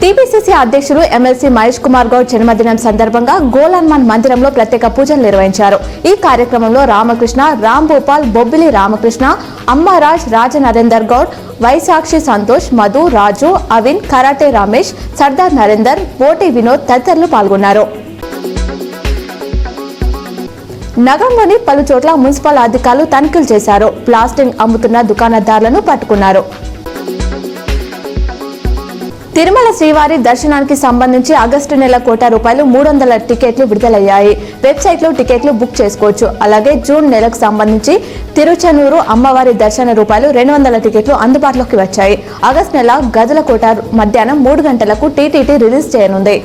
TPCC అధ్యక్షుడు MLC Mahesh Kumar Goud జన్మదినం సందర్భంగా గోలన్మాన్ మందిరంలో ప్రత్యేక పూజలు నిర్వహించారు. ఈ కార్యక్రమంలో రామకృష్ణ, రామ్ భూపాల్, బొబ్బిలి రామకృష్ణ, అమ్మారాజ్, రాజనరేందర్ గౌడ్, వైశాక్షి సంతోష్, మధు, రాజు, అవిన్, కరాటే రమేష్, సర్దార్ నరేందర్, బోటి వినోద్ తదితరులు పాల్గొన్నారు. నగరంలోని పలు చోట్ల మున్సిపల్ అధికారులు తనిఖీలు చేశారు. ప్లాస్టిక్ అమ్ముతున్న దుకాణదారులను పట్టుకున్నారు. తిరుమల శ్రీవారి దర్శనానికి సంబంధించి ఆగస్టు నెల ₹1,00,00,000 300 టికెట్లు విడుదలయ్యాయి. వెబ్సైట్లో టికెట్లు బుక్ చేసుకోవచ్చు. అలాగే జూన్ నెలకు సంబంధించి తిరుచనూరు అమ్మవారి దర్శన ₹200 టికెట్లు అందుబాటులోకి వచ్చాయి. ఆగస్టు నెల గదుల కోట మధ్యాహ్నం 3 గంటలకు టీటీడీ రిలీజ్ చేయనుంది.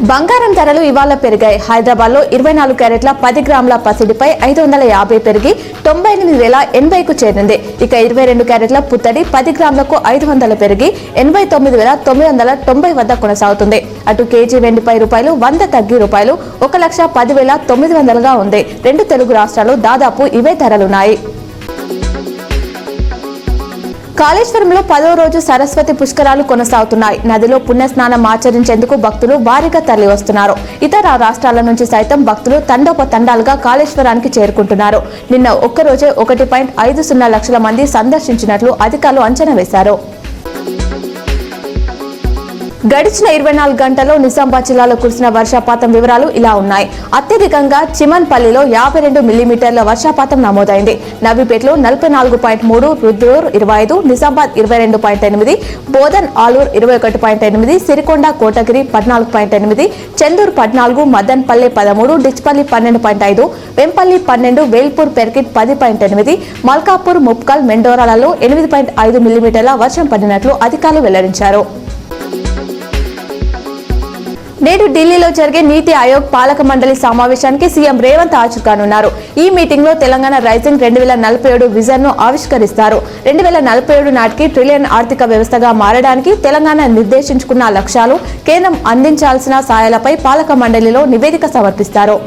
బంగారం ధరలు ఇవాళ పెరిగాయి. హైదరాబాద్ లో 24 క్యారెట్ల 10 గ్రాముల పసిడిపై 550 పెరిగి 98,080కు చేరింది. ఇక 22 క్యారెట్ల పుత్తడి 10 గ్రాములకు 500 పెరిగి 89,990 వద్ద కొనసాగుతుంది. అటు కేజీ వెండిపై ₹100 తగ్గి ₹1,10,900గా ఉంది. రెండు తెలుగు రాష్ట్రాలు దాదాపు ఇవే ధరలున్నాయి. కాళేశ్వరంలో 10వ రోజు సరస్వతి పుష్కరాలు కొనసాగుతున్నాయి. నదిలో పుణ్యస్నానం ఆచరించేందుకు భక్తులు భారీగా తరలి వస్తున్నారు. ఇతర రాష్ట్రాల నుంచి సైతం భక్తులు తండోపతండాలుగా కాళేశ్వరానికి చేరుకుంటున్నారు. నిన్న ఒక్కరోజే 1.50 లక్షల మంది సందర్శించినట్లు అధికారులు అంచనా వేశారు. గడిచిన 24 గంటల్లో నిజామాబాద్ జిల్లాలో కురిసిన వర్షపాతం వివరాలు ఇలా ఉన్నాయి. అత్యధికంగా చిమన్పల్లిలో 52 మిల్లీమీటర్ల వర్షపాతం నమోదైంది. నవీపేటలో 44.3, రుద్రూర్ 25, నిజామాబాద్ 22.8, బోధన్ ఆలూర్ 21.8, సిరికొండ కోటగిరి 14.8, చెందూరు 14, మదన్పల్లె 13, డిచ్పల్లి 12.5, వెంపల్లి 12, వేల్పూర్ పెర్కిట్ 10.8, మల్కాపూర్, ముప్కల్, మెండోరాలలో 8.5 మిల్లీమీటర్ల వర్షం పడినట్లు అధికారులు వెల్లడించారు. నేడు ఢిల్లీలో జరిగే నీతి ఆయోగ్ పాలక మండలి సమావేశానికి సీఎం రేవంత్ హాజరుకానున్నారు. ఈ మీటింగ్ లో తెలంగాణ రైజింగ్ 2047 విజన్ ను ఆవిష్కరిస్తారు. 2047 నాటికి ట్రిలియన్ ఆర్థిక వ్యవస్థగా మారడానికి తెలంగాణ నిర్దేశించుకున్న లక్ష్యాలు, కేంద్రం అందించాల్సిన సాయాలపై పాలక మండలిలో నివేదిక సమర్పిస్తారు.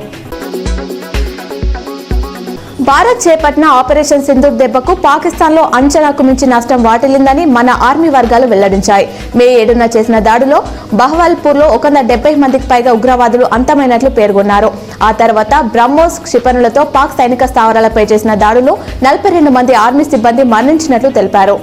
భారత్ చేపట్టిన ఆపరేషన్ సింధూర్ దెబ్బకు పాకిస్తాన్ లో అంచనాకు మించి నష్టం వాటిల్లిందని మన ఆర్మీ వర్గాలు వెల్లడించాయి. మే 7న చేసిన దాడిలో బహవల్పూర్ లో 170 మందికి పైగా ఉగ్రవాదులు అంతమైనట్లు పేర్కొన్నారు. ఆ తర్వాత బ్రహ్మోస్ క్షిపణులతో పాక్ సైనిక స్థావరాలపై చేసిన దాడులో 42 మంది ఆర్మీ సిబ్బంది మరణించినట్లు తెలిపారు.